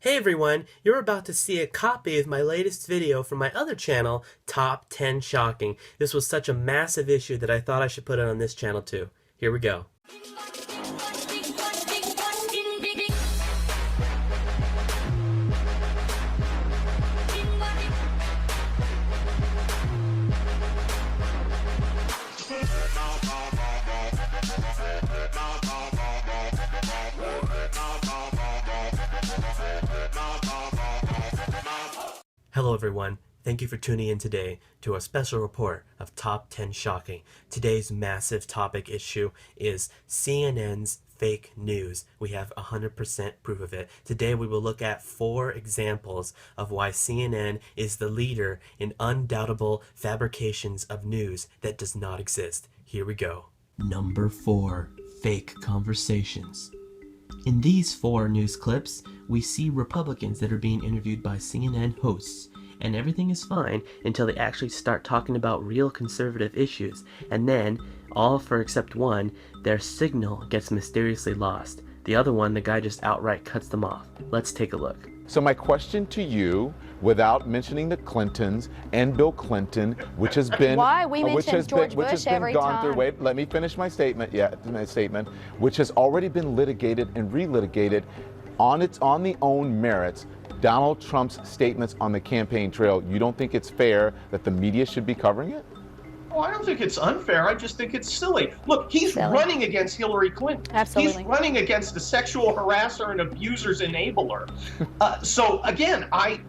Hey everyone, you're about to see a copy of my latest video from my other channel, Top 10 Shocking. This was such a massive issue that I thought I should put it on this channel too. Here we go. Hello everyone, thank you for tuning in today to a special report of Top 10 Shocking. Today's massive topic issue is CNN's fake news. We have 100% proof of it. Today we will look at 4 examples of why CNN is the leader in undoubtable fabrications of news that does not exist. Here we go. Number 4. Fake conversations. In these 4 news clips, we see Republicans that are being interviewed by CNN hosts, and everything is fine until they actually start talking about real conservative issues, and then, all for except one, their signal gets mysteriously lost. The other one, the guy just outright cuts them off. Let's take a look. So my question to you, without mentioning the Clintons and Bill Clinton, which has been Why we mention George Bush every time. Wait, let me finish my statement. Which has already been litigated and relitigated on the own merits. Donald Trump's statements on the campaign trail. You don't think it's fair that the media should be covering it? Oh, I don't think it's unfair. I just think it's silly. Look, he's running against Hillary Clinton. Absolutely. He's running against a sexual harasser and abuser's enabler. So again, I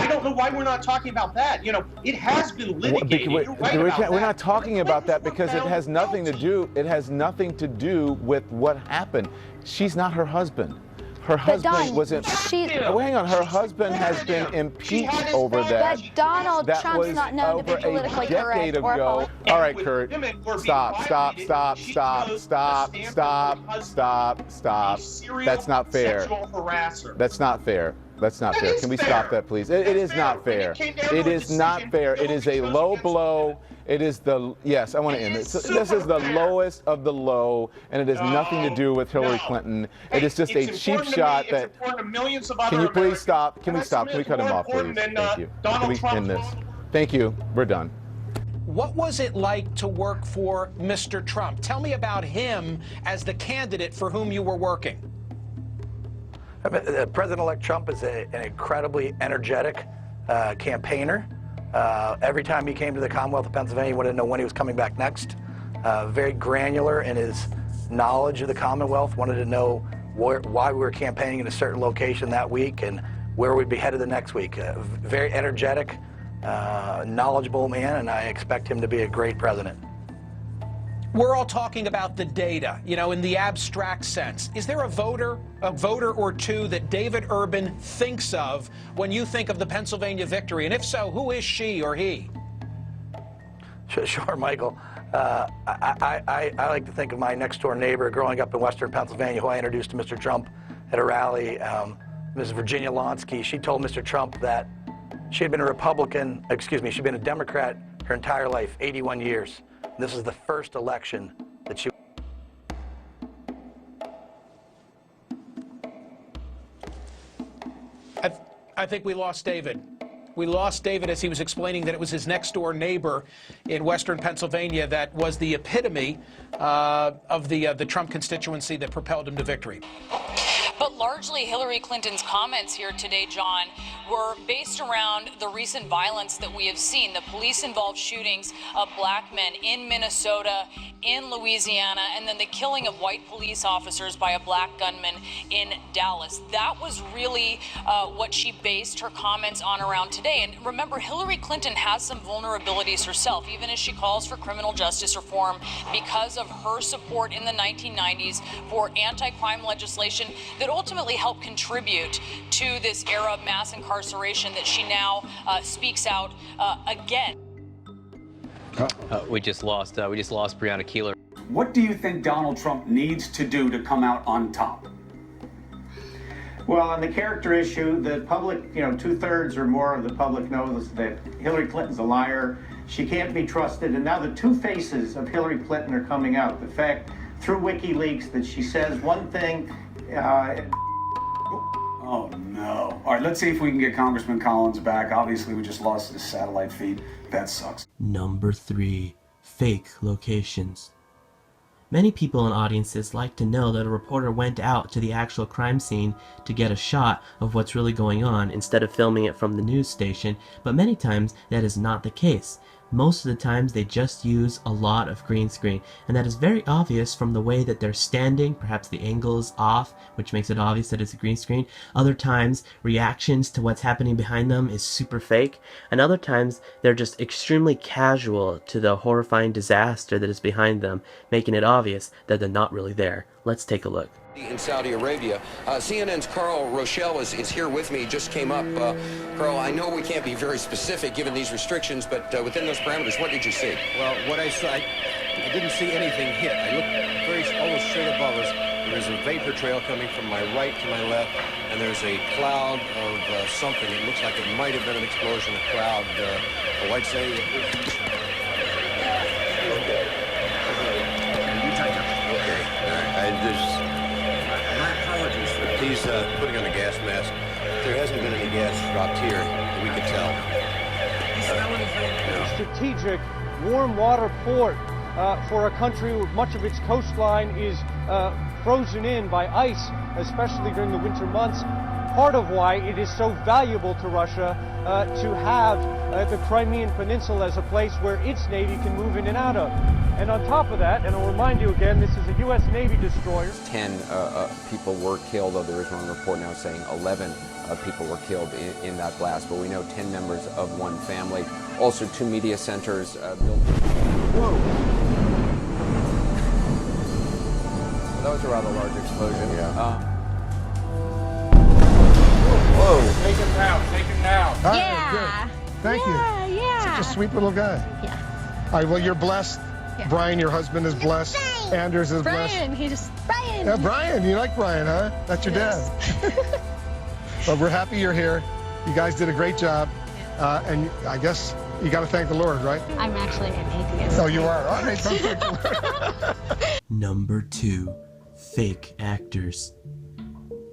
don't know why we're not talking about that. You know, it has been litigated. We're not talking about that because it has nothing to do. It has nothing to do with what happened. She's not her husband. Her husband wasn't. Hang on. Her husband has been impeached over that. But Donald Trump's not known to be politically correct. All right, Kurt. Stop. That's not fair. That's not fair. That's not fair. Can we stop that, please? It is not fair. It is not fair. It is a low blow. It is yes, I want to end it. So this is the lowest of the low, and it has nothing to do with Hillary Clinton. It is just a cheap shot that. Can you please stop? Can we stop? Can we cut him off, please? Thank you. Can we end this? Thank you. We're done. What was it like to work for Mr. Trump? Tell me about him as the candidate for whom you were working. President-elect Trump is an incredibly energetic campaigner. Every time he came to the Commonwealth of Pennsylvania, he wanted to know when he was coming back next. Very granular in his knowledge of the Commonwealth, wanted to know why we were campaigning in a certain location that week and where we'd be headed the next week. Very energetic, knowledgeable man, and I expect him to be a great president. We're all talking about the data, you know, in the abstract sense. Is there a voter or two that David Urban thinks of when you think of the Pennsylvania victory? And if so, who is she or he? Sure, Michael. I like to think of my next-door neighbor growing up in Western Pennsylvania, who I introduced to Mr. Trump at a rally, Ms. Virginia Lonsky. She told Mr. Trump that she had been she'd been a Democrat her entire life, 81 years. This is the first election that she. I think we lost David. We lost David as he was explaining that it was his next-door neighbor in Western Pennsylvania that was the epitome of the Trump constituency that propelled him to victory. But largely, Hillary Clinton's comments here today, John, were based around the recent violence that we have seen, the police-involved shootings of black men in Minnesota, in Louisiana, and then the killing of white police officers by a black gunman in Dallas. That was really what she based her comments on around today. And remember, Hillary Clinton has some vulnerabilities herself, even as she calls for criminal justice reform because of her support in the 1990s for anti-crime legislation that ultimately helped contribute to this era of mass incarceration that she now speaks out again. We just lost Breonna Keeler. What do you think Donald Trump needs to do to come out on top? Well, on the character issue, the public, 2/3 or more of the public knows that Hillary Clinton's a liar. She can't be trusted. And now the two faces of Hillary Clinton are coming out. The fact through WikiLeaks that she says one thing. Oh, no. All right, let's see if we can get Congressman Collins back. Obviously, we just lost his satellite feed. That sucks. Number 3. Fake locations. Many people in audiences like to know that a reporter went out to the actual crime scene to get a shot of what's really going on instead of filming it from the news station, but many times that is not the case. Most of the times they just use a lot of green screen, and that is very obvious from the way that they're standing. Perhaps the angle is off, which makes it obvious that it's a green screen. Other times, reactions to what's happening behind them is super fake, and other times they're just extremely casual to the horrifying disaster that is behind them, making it obvious that they're not really there. Let's take a look. In Saudi Arabia. CNN's Carl Rochelle is here with me, just came up. Carl, I know we can't be very specific given these restrictions, but within those parameters, what did you see? Well, what I saw, I didn't see anything hit. I looked almost straight above us. There's a vapor trail coming from my right to my left, and there's a cloud of something. It looks like it might have been an explosion, a cloud. I'd say... He's putting on a gas mask. There hasn't been any gas dropped here that we could tell. Strategic warm water port for a country with much of its coastline is frozen in by ice, especially during the winter months. Part of why it is so valuable to Russia to have the Crimean Peninsula as a place where its Navy can move in and out of. And on top of that, and I'll remind you again, this is a U.S. Navy destroyer. 10 people were killed, though there is one report now saying 11 people were killed in that blast, but we know 10 members of one family. Also, 2 media centers built. Whoa! That was a rather large explosion. Yeah. Whoa! Take him now, take him now. Yeah. Good. Thank you. Yeah. Such a sweet little guy. Yeah. All right, well, you're blessed. Yeah. Brian, your husband, is blessed. Brian. Anders is Brian. blessed. Brian. Yeah, Brian. You like Brian, huh? That's your dad. But we're happy you're here. You guys did a great job. And I guess you got to thank the Lord, right? I'm actually an atheist. Oh, you are? All right. Don't thank the Lord. Number 2. Fake actors.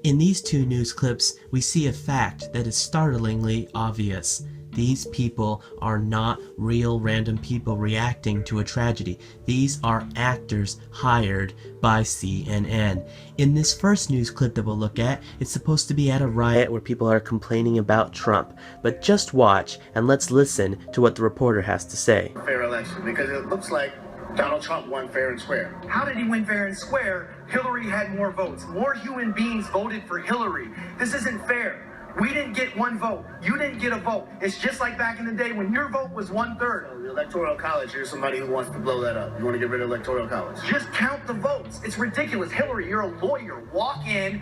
In these 2 news clips, we see a fact that is startlingly obvious. These people are not real random people reacting to a tragedy. These are actors hired by CNN. In this first news clip that we'll look at, it's supposed to be at a riot where people are complaining about Trump. But just watch and let's listen to what the reporter has to say. Fair election, because it looks like Donald Trump won fair and square. How did he win fair and square? Hillary had more votes. More human beings voted for Hillary. This isn't fair. We didn't get one vote. You didn't get a vote. It's just like back in the day when your vote was 1/3. So the Electoral College, here's somebody who wants to blow that up. You want to get rid of Electoral College? Just count the votes. It's ridiculous. Hillary, you're a lawyer. Walk in,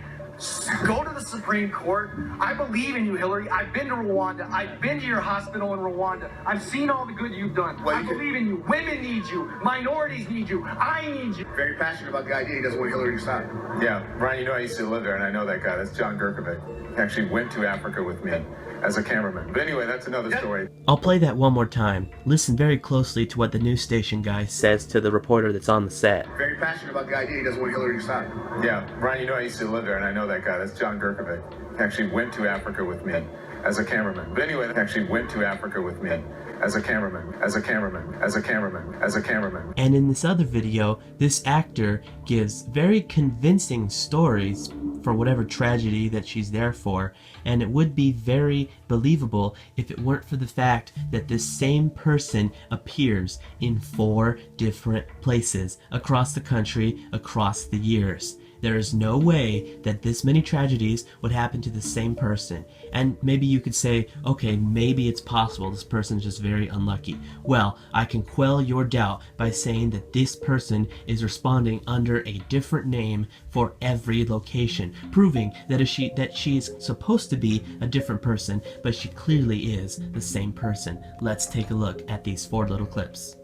go to the Supreme Court. I believe in you, Hillary. I've been to Rwanda. I've been to your hospital in Rwanda. I've seen all the good you've done. I believe in you. Women need you. Minorities need you. I need you. Very passionate about the idea. He doesn't want Hillary to stop. Yeah, Brian, you know I used to live there, and I know that guy. That's John Gurkovic. He actually went to Africa with me as a cameraman. But anyway, that's another story. I'll play that one more time. Listen very closely to what the news station guy says to the reporter that's on the set. Very passionate about the idea. He doesn't want Hillary to stop. Yeah, Brian, you know I used to live there, and I know that guy. That's John Gurkovic. He actually went to Africa with me as a cameraman. But anyway, he actually went to Africa with me as a cameraman, as a cameraman, as a cameraman, as a cameraman. And in this other video, this actor gives very convincing stories for whatever tragedy that she's there for, and it would be very believable if it weren't for the fact that this same person appears in 4 different places across the country, across the years. There is no way that this many tragedies would happen to the same person. And maybe you could say, okay, maybe it's possible this person is just very unlucky. Well, I can quell your doubt by saying that this person is responding under a different name for every location, proving that she is supposed to be a different person, but she clearly is the same person. Let's take a look at these 4 little clips.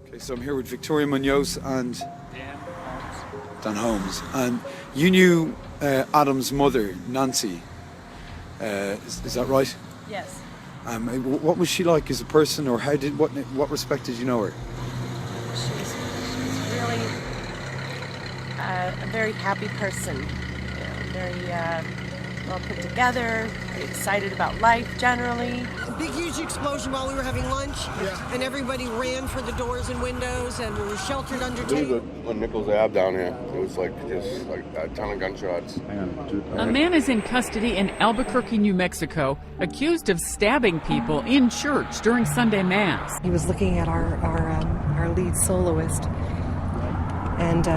Okay, so I'm here with Victoria Munoz and Dan Holmes, and you knew Adam's mother, Nancy. Is that right? Yes. What was she like as a person, or what respect did you know her? She's really a very happy person. Very well put together, pretty excited about life generally. A big, huge explosion while we were having lunch, and everybody ran for the doors and windows, and we were sheltered under tape. On Nichols Ave down here, it was just like a ton of gunshots. A man is in custody in Albuquerque, New Mexico, accused of stabbing people in church during Sunday Mass. He was looking at our lead soloist, and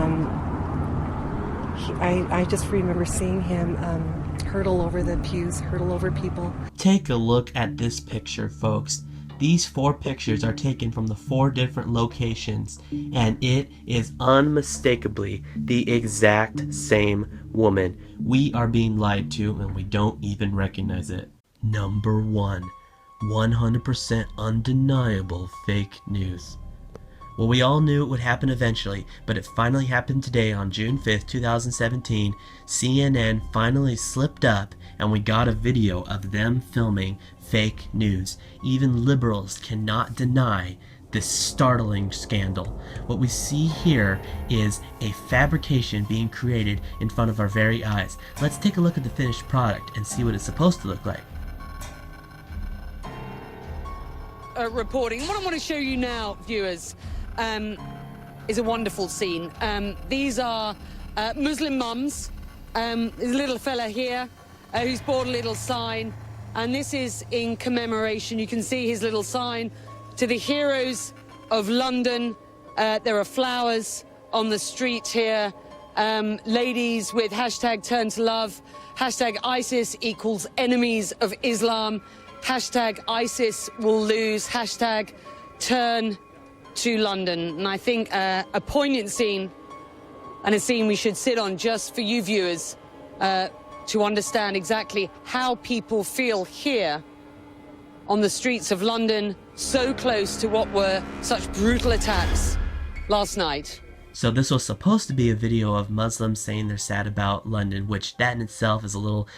I just remember seeing him hurtle over the pews, hurtle over people. Take a look at this picture, folks. These 4 pictures are taken from the 4 different locations, and it is unmistakably the exact same woman. We are being lied to, and we don't even recognize it. Number 1, 100% undeniable fake news. Well, we all knew it would happen eventually, but it finally happened today on June 5th, 2017. CNN finally slipped up and we got a video of them filming fake news. Even liberals cannot deny this startling scandal. What we see here is a fabrication being created in front of our very eyes. Let's take a look at the finished product and see what it's supposed to look like. Reporting. What I want to show you now, viewers, is a wonderful scene. These are Muslim mums. There's a little fella here who's bought a little sign, and this is in commemoration. You can see his little sign to the heroes of London. There are flowers on the street here. Ladies with hashtag turn to love, hashtag ISIS equals enemies of Islam, hashtag ISIS will lose, hashtag turn to London. And I think a poignant scene, and a scene we should sit on just for you viewers to understand exactly how people feel here on the streets of London, so close to what were such brutal attacks last night. So this was supposed to be a video of Muslims saying they're sad about London, which that in itself is a little,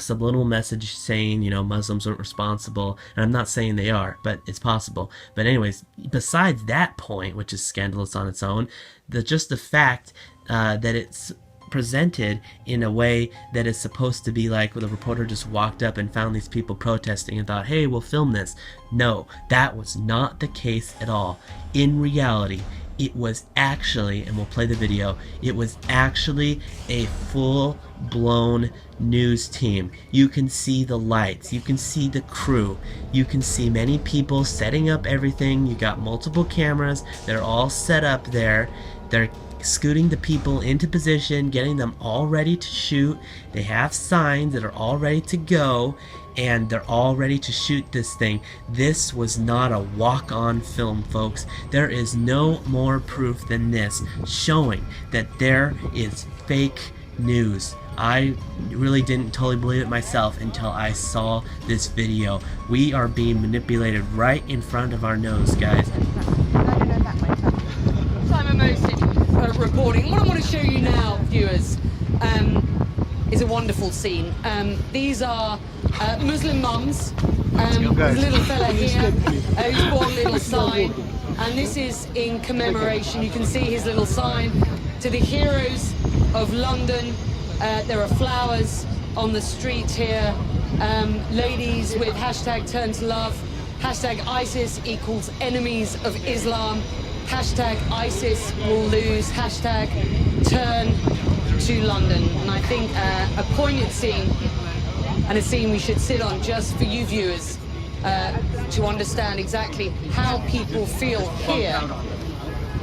subliminal message saying, Muslims aren't responsible. And I'm not saying they are, but it's possible. But anyways, besides that point, which is scandalous on its own, just the fact that it's presented in a way that is supposed to be like the reporter just walked up and found these people protesting and thought, hey, we'll film this. No, that was not the case at all. In reality, it was actually, and we'll play the video, it was actually a full-blown news team. You can see the lights, you can see the crew, you can see many people setting up everything. You got multiple cameras, they're all set up there. They're scooting the people into position, getting them all ready to shoot. They have signs that are all ready to go, and they're all ready to shoot this thing. This was not a walk-on film, folks. There is no more proof than this showing that there is fake news. I really didn't totally believe it myself until I saw this video. We are being manipulated right in front of our nose, guys. Simon Mostic reporting. What I want to show you now, viewers, is a wonderful scene. These are Muslim mums. There's a little fella here who's bought a little sign, and this is in commemoration. You can see his little sign to the heroes of London. There are flowers on the street here. Ladies with hashtag turn to love, hashtag ISIS equals enemies of Islam, hashtag ISIS will lose, hashtag turn to London. And I think a poignant scene, and a scene we should sit on just for you viewers to understand exactly how people feel here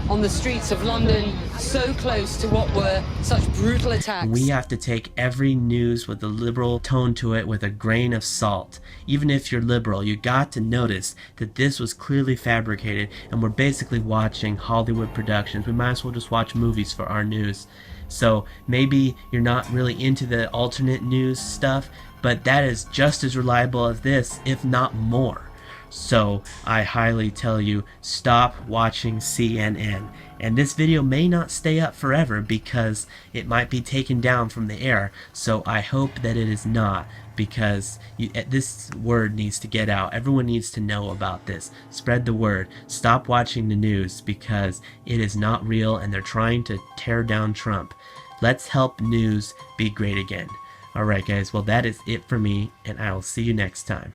on the streets of London, so close to what were such brutal attacks. We have to take every news with a liberal tone to it with a grain of salt. Even if you're liberal, you got to notice that this was clearly fabricated, and we're basically watching Hollywood productions. We might as well just watch movies for our news. So maybe you're not really into the alternate news stuff, but that is just as reliable as this, if not more. So I highly tell you, stop watching CNN. And this video may not stay up forever because it might be taken down from the air. So I hope that it is not, because this word needs to get out. Everyone needs to know about this. Spread the word. Stop watching the news because it is not real and they're trying to tear down Trump. Let's help news be great again. Alright guys, well that is it for me, and I will see you next time.